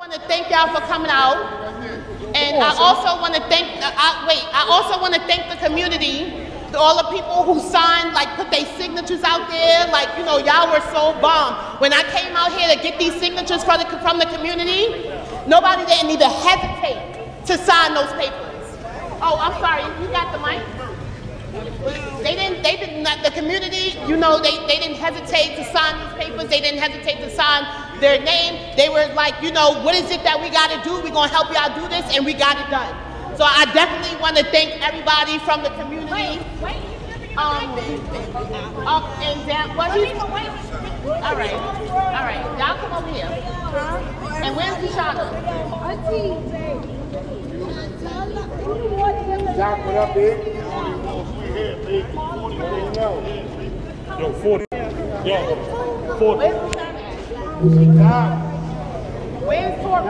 want to thank y'all for coming out, and I also want to thank. I also want to thank the community, all the people who signed, like put their signatures out there. Like, you know, y'all were so bomb. When I came out here to get these signatures from the community, nobody didn't even hesitate to sign those papers. Oh, I'm sorry. You got the mic. They didn't, the community, you know, they didn't hesitate to sign these papers. They didn't hesitate to sign their name. They were like, you know, what is it that we got to do? We're going to help y'all do this, and we got it done. So I definitely want to thank everybody from the community. And that, what he, all right, y'all come over here. And where's Tishana? Y'all put up there? Yo, 40. Yo, 40. Where's Tori?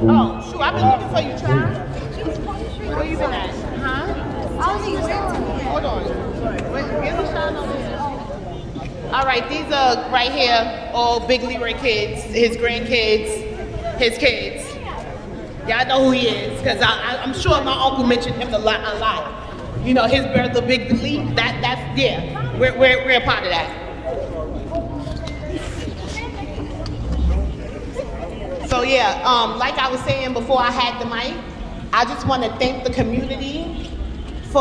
Oh, shoot, I've been looking for you, child. Where you been at? Huh? Hold on. Where's the shine over here? All right, these are right here, all Big Leroy kids, his grandkids, his kids. Y'all know who he is, because I'm sure my uncle mentioned him a lot. You know, his birth of Big Lee, that's yeah. We're a part of that. So yeah, like I was saying before I had the mic, I just want to thank the community for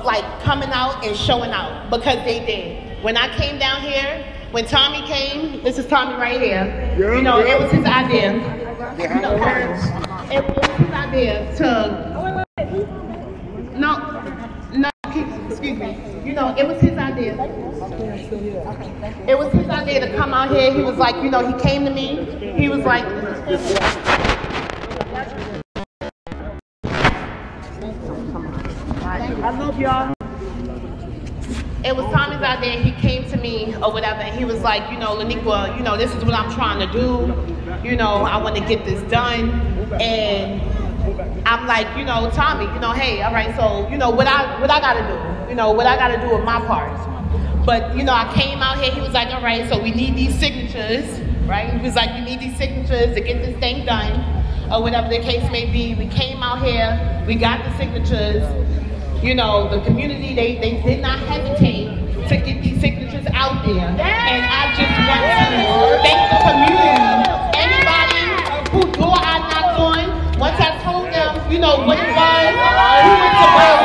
like coming out and showing out, because they did. When I came down here, when Tommy came, this is Tommy right here. You know, it was his idea. You know, it was his idea to. No, excuse me. You know, it was his idea. It was his idea to come out here. He was like, you know, he came to me. He was like, I love y'all. It was Tommy's idea. He came to me or whatever, and he was like, you know, Laniqua, you know, this is what I'm trying to do. You know, I want to get this done. And I'm like, you know, Tommy, you know, hey, all right, so, you know, what I gotta do, you know, what I gotta do with my part. But, you know, I came out here, he was like, all right, so we need these signatures, right? He was like, you need these signatures to get this thing done, or whatever the case may be. We came out here, we got the signatures. You know, the community, they did not hesitate to get these signatures out there. And I just want to thank the community, anybody whose door I knocked on. Once I told them, you know, what it was, who went to work,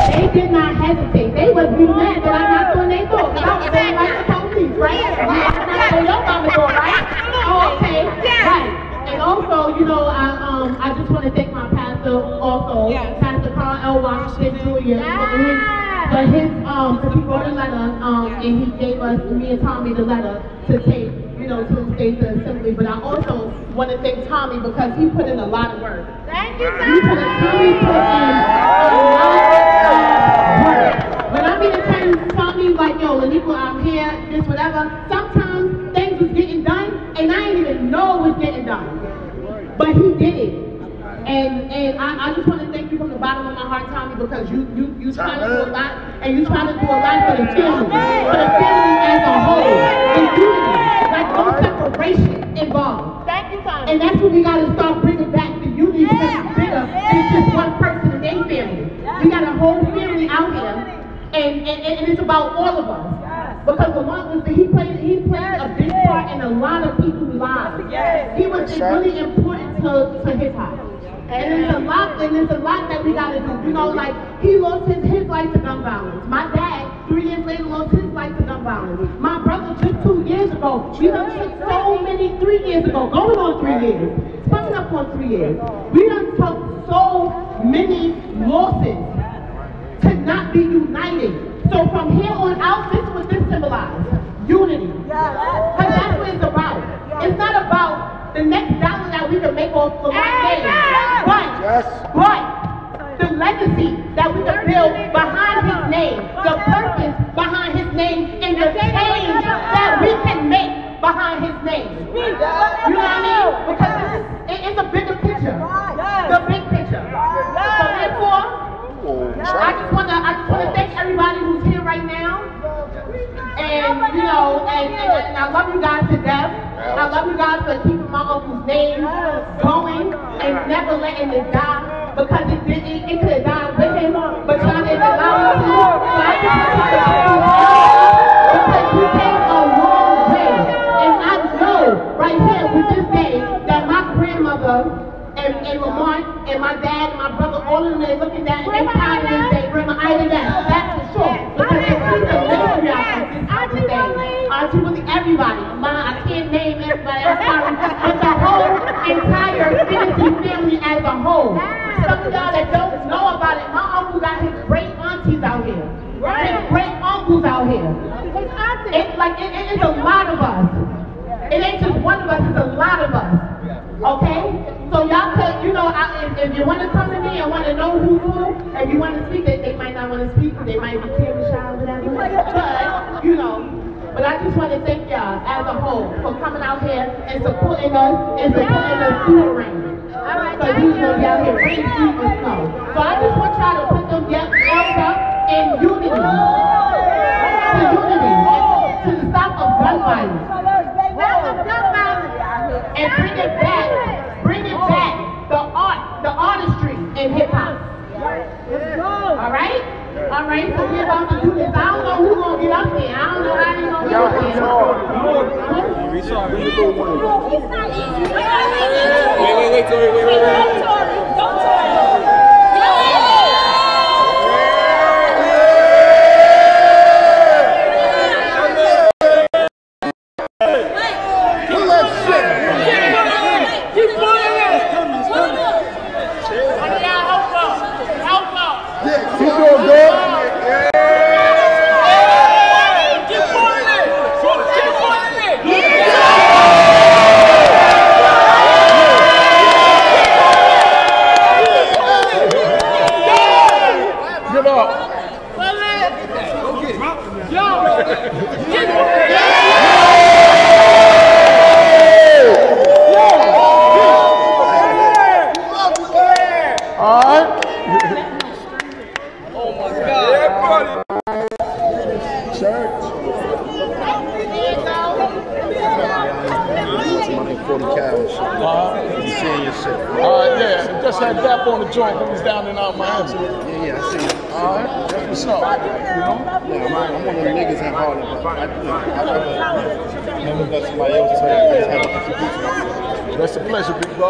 they did not hesitate. They was mad that I knocked on their door. I was saying like the police, right? I knocked on your mama's door, right? Oh, okay, right. And also, you know, I just want to thank my pastor also, Pastor Carl L. Washington Jr. For his, because he wrote a letter, and he gave us, me and Tommy, the letter to take, you know, to the state assembly. But I also want to thank Tommy because he put in a lot of work. Thank you, Tommy. Tommy put in a lot of work. When I mean to tell Tommy, like, yo, Laniqua, I'm here, this, whatever, sometimes things was getting done, and I didn't even know it was getting done. But he did it. And I just want to thank you from the bottom of my heart, Tommy, because you try to do a lot, and you try to do a lot for the family as a whole, and unity, like no separation involved. Thank you, Tommy. And that's what we got to start bringing back, the unity, because it's bigger than just one person and their family. We got a whole family out here, and it's about all of us. Because he played a big part in a lot of people's lives. He was really important to his heart. And there's a lot that we gotta do. You know, like he lost his life to gun violence. My dad, 3 years later, lost his life to gun violence. My brother just 2 years ago. We done took so many 3 years ago, going on 3 years, coming up on 3 years. We done took so many losses to not be united. So from here on out, this is what this symbolizes. Unity. Because that's what it's about. It's not about the next dollar that we can make off the right name. But the legacy that we can build behind his name, the purpose behind his name, and the change that we can make behind his name. You know what I mean? Because it's a bigger picture. The big picture. So therefore, I just wanna thank everybody who's here right now. And you know, and I love you guys to death. I love you guys for keeping my uncle's name going and never letting it die, because it could have died with him, but y'all didn't allow it to. So I just want you to because we came a long way. And I know right here with this day that my grandmother and Lamont and my dad and my brother, all of them, they're looking down and they're proud of this day. Grandma Ida, that's for sure. Because they see the victory out of this day. Auntie Willie, everybody. I can't name everybody, I'm sorry. But the whole entire Tennessee family as a whole. Some of y'all that don't know about it, my uncle got his great aunties out here. His great uncles out here. It's like, it's a lot of us. It ain't just one of us, it's a lot of us. Okay? So y'all could, you know, if you want to come to me and want to know who's who, if you want to speak, they might not want to speak, they might be camera shy or whatever. But, you know, but I just want to thank y'all as a whole for coming out here and supporting us through the rain. Because we know y'all here rain, sleet, and snow. So I just want y'all to put them yells up in unity. To unity. To the stop of gun violence. And bring it back, the artistry in hip hop. Alright? Alright, so we're about to do this. I don't know who's gonna get up there. I don't know how they're gonna get up there. Wait, Tori. Joint that was down in Miami. Yeah, I see it. That's what's up. You know? Yeah, I'm one of the niggas in Harlem, but I never let somebody else tell you. That's a pleasure, big bro.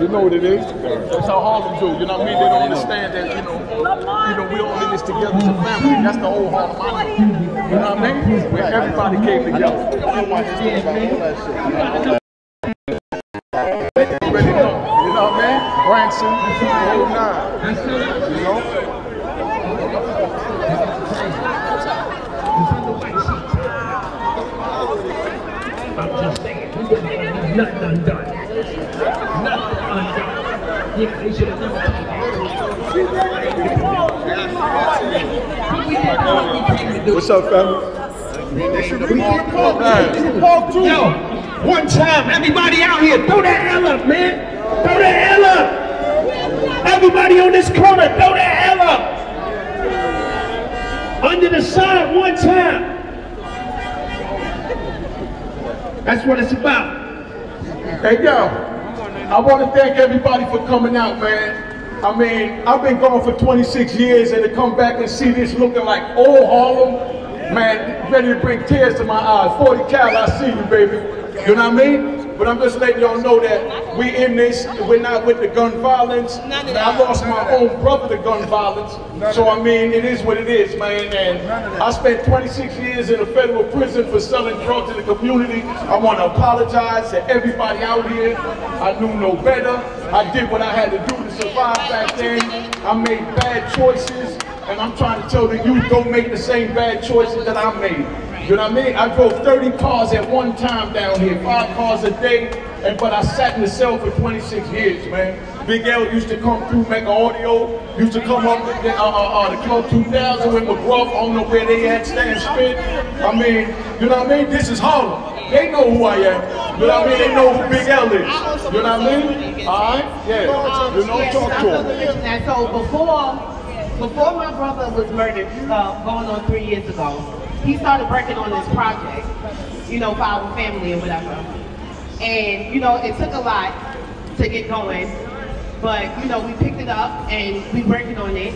You know what it is. That's how Harlem do. You know what I mean? They don't understand that, you know, we all in this together as a family. That's the whole Harlem I know. You know what I mean? Where everybody came together. Branson, whole nine, you know? I'm just saying, nothing undone. Nothing undone. Yeah, they should have never taken it. What's up, family? They should have walked through. Yo, one time, everybody out here, throw that L up, man. Throw that L up! Everybody on this corner, throw that L up! Under the side one time. That's what it's about. Hey, yo, I want to thank everybody for coming out, man. I mean, I've been gone for 26 years, and to come back and see this looking like old Harlem, man, ready to bring tears to my eyes. 40 cal, I see you, baby. You know what I mean? But I'm just letting y'all know that we in this, we're not with the gun violence. I lost my own brother to gun violence. So I mean, it is what it is, man. And I spent 26 years in a federal prison for selling drugs in the community. I want to apologize to everybody out here. I knew no better. I did what I had to do to survive back then. I made bad choices. And I'm trying to tell the youth, don't make the same bad choices that I made. You know what I mean? I drove 30 cars at one time down here, 5 cars a day, but I sat in the cell for 26 years, man. Big L used to come through Mecca Audio, used to come up with the Club 2000 with McGruff, I don't know where they had stand spit. I mean, you know what I mean? This is Harlem. They know who I am. You know what I mean? They know who Big L is. You know what I mean? All right? Yeah. You know, talk to them. So before my brother was murdered, going on 3 years ago, he started working on this project, you know, for our family and whatever. And, you know, it took a lot to get going, but, you know, we picked it up and we working on it.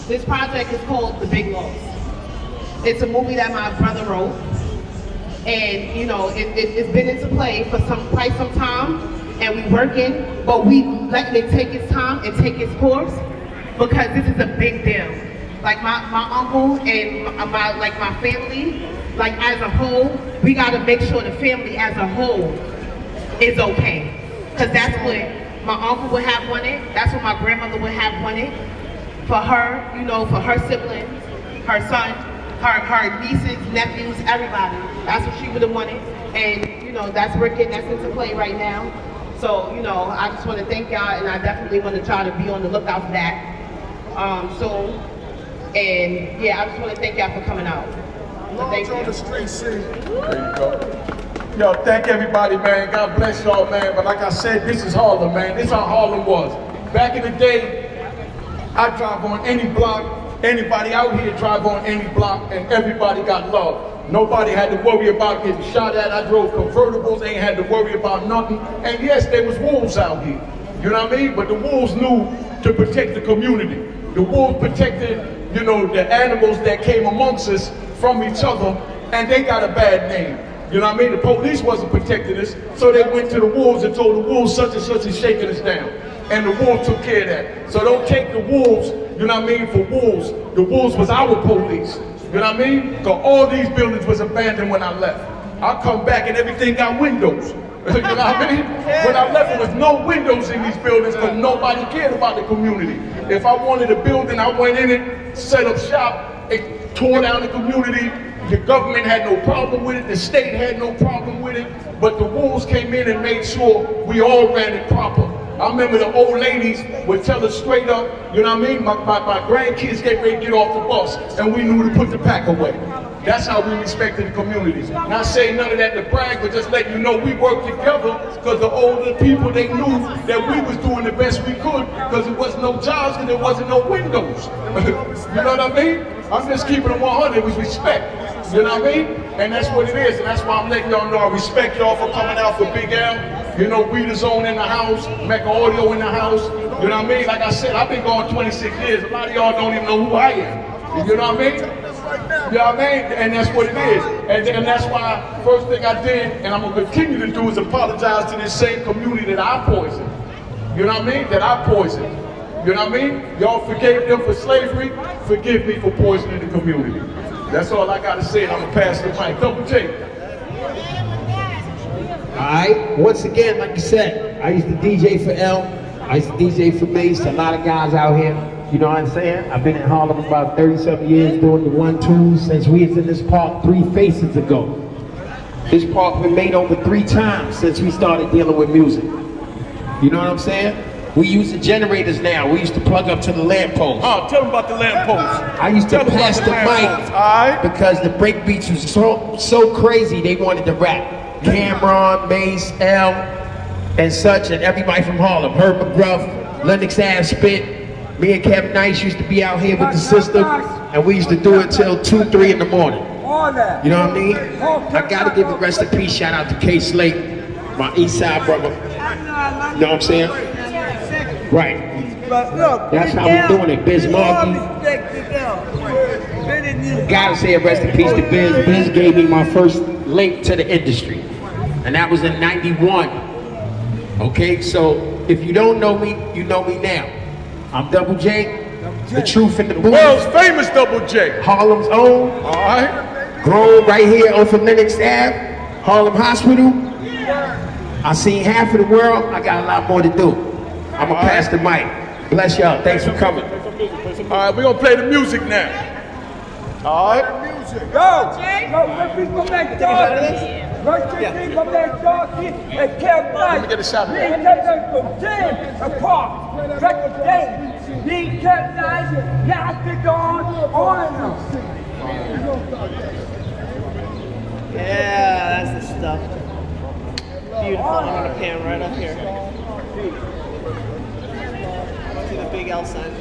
This project is called The Big Loss. It's a movie that my brother wrote. And, you know, it's been into play for quite some time, and we working, but we letting it take its time and take its course, because this is a big deal. Like my uncle and my family, like as a whole, we gotta make sure the family as a whole is okay. Because that's what my uncle would have wanted, that's what my grandmother would have wanted for her, you know, for her siblings, her son, her nieces, nephews, everybody. That's what she would have wanted. And, you know, that's working, that's into play right now. So, you know, I just want to thank y'all, and I definitely want to try to be on the lookout for that soon. And, yeah, I just want to thank y'all for coming out. So thank you. On the street scene. There you go. Yo, thank everybody, man. God bless y'all, man. But like I said, this is Harlem, man. This is how Harlem was. Back in the day, I drive on any block. Anybody out here drive on any block, and everybody got love. Nobody had to worry about getting shot at. I drove convertibles, ain't had to worry about nothing. And yes, there was wolves out here. You know what I mean? But the wolves knew to protect the community. The wolves protected, you know, the animals that came amongst us from each other, and they got a bad name. You know what I mean? The police wasn't protecting us, so they went to the wolves and told the wolves such and such is shaking us down. And the wolves took care of that. So don't take the wolves, you know what I mean, for wolves. The wolves was our police. You know what I mean? Because all these buildings was abandoned when I left. I come back and everything got windows. You know what I mean? When I left, there was no windows in these buildings because nobody cared about the community. If I wanted a building, I went in it, set up shop, it tore down the community. The government had no problem with it, the state had no problem with it, but the wolves came in and made sure we all ran it proper. I remember the old ladies would tell us straight up, you know what I mean? My grandkids get ready to get off the bus, and we knew to put the pack away. That's how we respected the communities. Not saying none of that to brag, but just letting you know we worked together, because the older people, they knew that we was doing the best we could, because there was no jobs and there wasn't no windows. You know what I mean? I'm just keeping it 100, it was respect. You know what I mean? And that's what it is, and that's why I'm letting y'all know I respect y'all for coming out for Big L. You know, WEEDAZONE in the house, Mecca Audio in the house. You know what I mean? Like I said, I've been going 26 years. A lot of y'all don't even know who I am. You know what I mean? You know what I mean? And that's what it is. And that's why first thing I did, and I'm gonna continue to do, is apologize to this same community that I poisoned. You know what I mean? That I poisoned. You know what I mean? Y'all forgave them for slavery, forgive me for poisoning the community. That's all I gotta say, and I'm gonna pass the mic. Double J. Alright, once again, like you said, I used to DJ for L, I used to DJ for Mace, a lot of guys out here, you know what I'm saying? I've been in Harlem about 30-something years doing the 1-2s since we was in this park 3 faces ago. This park been made over 3 times since we started dealing with music. You know what I'm saying? We use the generators now. We used to plug up to the lamppost. Oh, tell them about the lamppost. I used to pass the mic because the break beats was so crazy they wanted to rap. Cameron, Mace, L, and such, and everybody from Harlem. Herb McGruff, Lennox Ave Spit. Me and Kevin Nice used to be out here with the system, and we used to do it till 2, 3 in the morning. You know what I mean? I gotta give a rest in peace shout out to K Slate, my East Side brother. You know what I'm saying? Right. That's how we're doing it. Biz Margie. Gotta say a rest in peace to Biz. Biz gave me my first link to the industry, and that was in '91. Okay, so if you don't know me, you know me now. I'm Double J, the truth in the booth. World's famous Double J. Harlem's own. All right. Grown right here off of Lennox Ave, Harlem Hospital. I seen half of the world. I got a lot more to do. I'm gonna pass the mic. Bless y'all. Thanks for coming. All right, we're gonna play the music now. All right. Go! Go back, Dorothy! Go back, Dorothy! And Kevin Knight! Let me get a shot. Lead Kevin from James apart! Record James! Lead Kevin Knight! Now stick on and on! Yeah, that's the stuff. Beautiful. I'm gonna pan right up here. See the big L sign.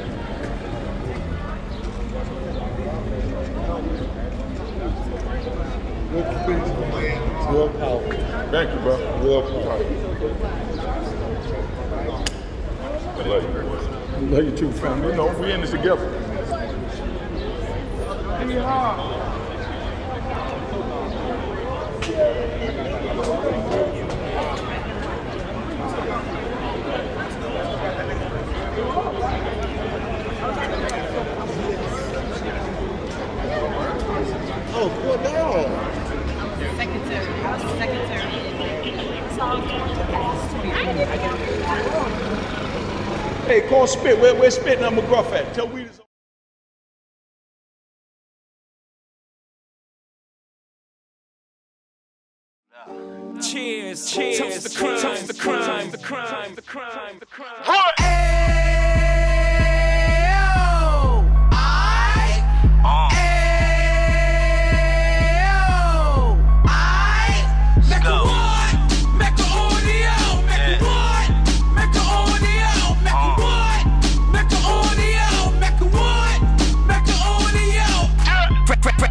Real powerful. Thank you, bro. Real powerful. I love you. I love you too, family. You know, we in this together. Oh, cool dog. Secretary. I was the secretary. Hey, call Spit. Where's Spit and McGruff at? Tell WEEDAZONE. Cheers, cheers, toast the crime, toast the crime, the crime, the crime, the crime.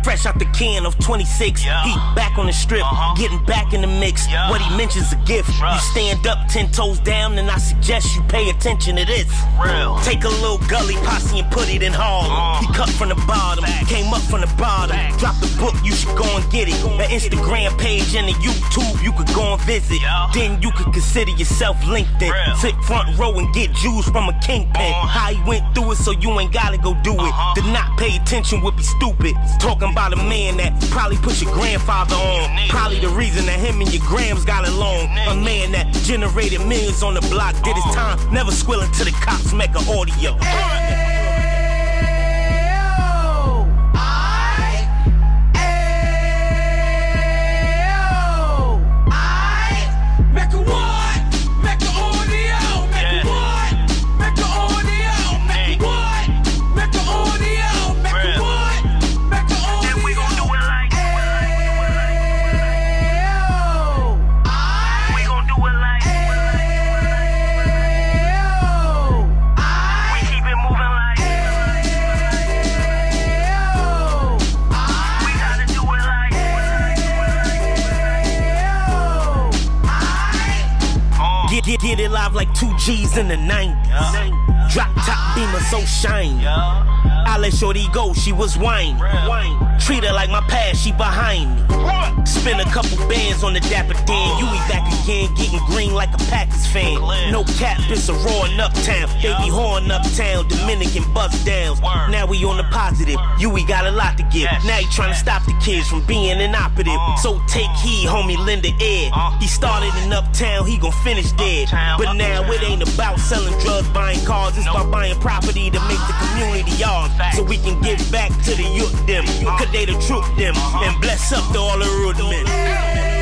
Fresh out the can of 26, he back on the strip, getting back in the mix. What he mentions a gift. You stand up 10 toes down, and I suggest you pay attention to this. Take a little gully posse and put it in Harlem. He cut from the bottom, came up from the bottom. Drop the book, you should go and get it. The Instagram page and the YouTube, you could go and visit. Then you could consider yourself LinkedIn. Sit front row and get Jews from a kingpin. How he went through it, so you ain't gotta go do it. To not pay attention would be stupid. Talking about a man that probably put your grandfather on. Probably the reason that him and your grams got along. A man that generated millions on the block, did his time, never squilling to the cops, Mecca audio. Get it live like 2 G's in the 90s. Drop top beamer so shiny. I let shorty go, she was whining. Treat her like my past, she behind me. Spend a couple bands on the Dapper Dan. You be back again, getting green like a Packers fan. No cap, it's a roaring uptown. They be whoring uptown, Dominican bust downs. Now we on the positive, we got a lot to give. Now he trying to stop the kids from being inoperative. So take heed, homie, lend an ear. He started in uptown, he gon' finish dead. But now it ain't about selling drugs, buying cars. It's about buying property to make the community ours. So we can give back to the youth them. Cause they the truth them. And bless up to all the root men.